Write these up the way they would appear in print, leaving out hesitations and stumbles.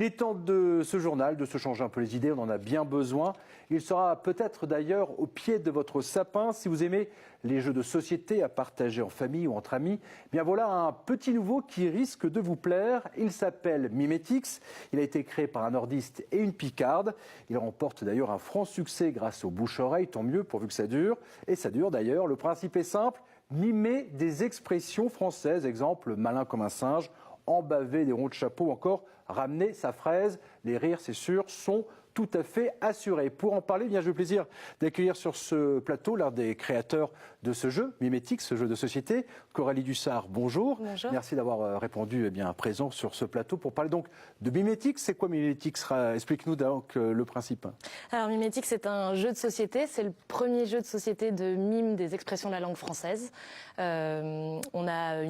Il est temps de ce journal, de se changer un peu les idées, on en a bien besoin. Il sera peut-être d'ailleurs au pied de votre sapin. Si vous aimez les jeux de société à partager en famille ou entre amis, eh bien voilà un petit nouveau qui risque de vous plaire. Il s'appelle Mimetix. Il a été créé par un nordiste et une picarde. Il remporte d'ailleurs un franc succès grâce au bouche-oreille, tant mieux pourvu que ça dure. Et ça dure d'ailleurs. Le principe est simple, mimer des expressions françaises. Exemple, malin comme un singe, embaver des ronds de chapeau, encore ramener sa fraise. Les rires, c'est sûr, sont tout à fait assurés. Pour en parler, bien, j'ai le plaisir d'accueillir sur ce plateau l'un des créateurs de ce jeu, Mimetix, ce jeu de société, Coralie Dussart. Bonjour. Bonjour. Merci d'avoir répondu présent sur ce plateau pour parler donc de Mimetix. C'est quoi Mimetix? Explique-nous donc le principe. Alors Mimetix, c'est un jeu de société. C'est le premier jeu de société de mime des expressions de la langue française. On a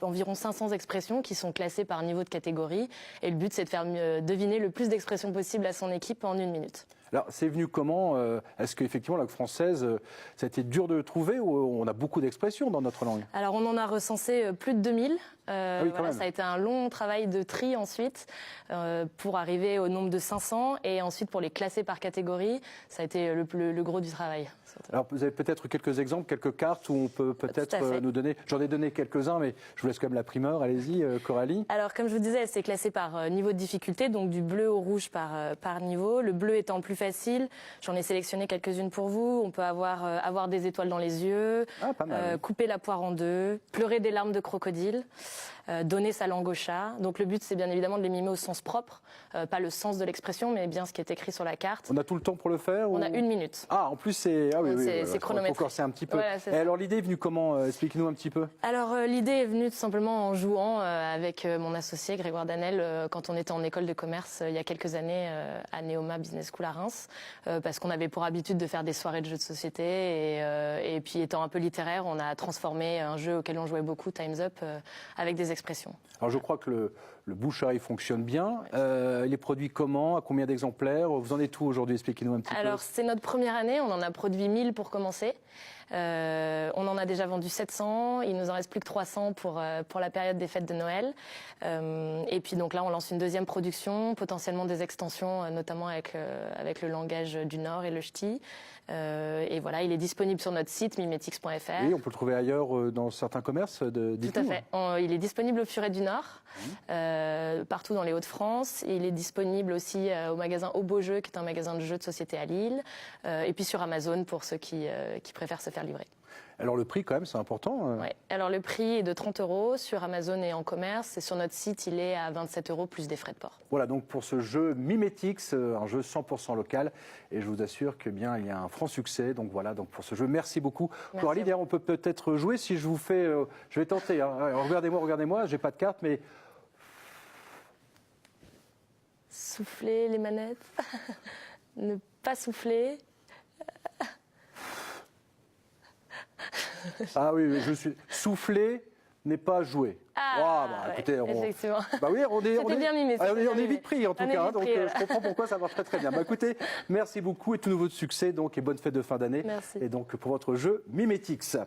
environ 500 expressions qui sont classées par niveau de catégorie. Et le but, c'est de faire deviner le plus d'expressions possible à son équipe en 1 minute. Alors, c'est venu comment? Est-ce qu'effectivement, la langue française, ça a été dur de trouver ou on a beaucoup d'expressions dans notre langue? Alors, on en a recensé plus de 2000. Oui, voilà, ça a été un long travail de tri ensuite pour arriver au nombre de 500. Et ensuite, pour les classer par catégorie, ça a été le gros du travail. Alors, vous avez peut-être quelques exemples, quelques cartes où on peut peut-être nous donner... J'en ai donné quelques-uns, mais je vous laisse quand même la primeur. Allez-y, Coralie. Alors, comme je vous disais, c'est classé par niveau de difficulté, donc du bleu au rouge par niveau. Le bleu étant plus facile, j'en ai sélectionné quelques-unes pour vous. On peut avoir des étoiles dans les yeux, pas mal, oui. Couper la poire en deux, pleurer des larmes de crocodile, donner sa langue au chat. Donc le but, c'est bien évidemment de les mimer au sens propre, pas le sens de l'expression, mais bien ce qui est écrit sur la carte. On a tout le temps pour le faire? On a 1 minute. Ah, en plus, c'est c'est chronométré. Il faut corser un petit peu. Voilà, et alors, l'idée est venue comment? Explique-nous un petit peu. Alors, l'idée est venue tout simplement en jouant avec mon associé Grégoire Danel quand on était en école de commerce il y a quelques années à Neoma Business School à Reims, parce qu'on avait pour habitude de faire des soirées de jeux de société et puis étant un peu littéraire, on a transformé un jeu auquel on jouait beaucoup, Time's Up, avec des expressions. Alors, je crois que le bouche-oreille fonctionne bien. Il est produit comment? À combien d'exemplaires? Vous en êtes où aujourd'hui? Expliquez-nous un petit peu. Alors, c'est notre première année. On en a produit 1000 pour commencer. On en a déjà vendu 700. Il nous en reste plus que 300 pour la période des fêtes de Noël. Et puis, donc là, on lance une deuxième production, potentiellement des extensions, notamment avec le langage du Nord et le ch'ti. Et voilà, il est disponible sur notre site mimetix.fr. Oui, on peut le trouver ailleurs dans certains commerces Tout à fait. Il est disponible au Furet du Nord, partout dans les Hauts-de-France. Il est disponible aussi au magasin Au Beau Jeu, qui est un magasin de jeux de société à Lille. Et puis sur Amazon pour ceux qui préfèrent se faire livrer. Alors le prix quand même, c'est important. Ouais. Alors le prix est de 30 € sur Amazon et en commerce. Et sur notre site, il est à 27 € plus des frais de port. Voilà donc pour ce jeu Mimetix, un jeu 100% local. Et je vous assure que bien il y a un franc succès. Donc voilà, donc pour ce jeu, merci beaucoup. Merci. Coralie, d'ailleurs, on peut peut-être jouer si je vous fais... je vais tenter. Hein. Alors, regardez-moi, j'ai pas de carte, mais... Souffler les manettes. Ne pas souffler. Ah oui, je suis souffler n'est pas jouer. Écoutez, effectivement. On est vite pris en tout cas, donc je comprends pourquoi ça marche très très bien. Écoutez, merci beaucoup et tout nouveau de succès donc et bonne fête de fin d'année. Merci. Et donc pour votre jeu Mimetix.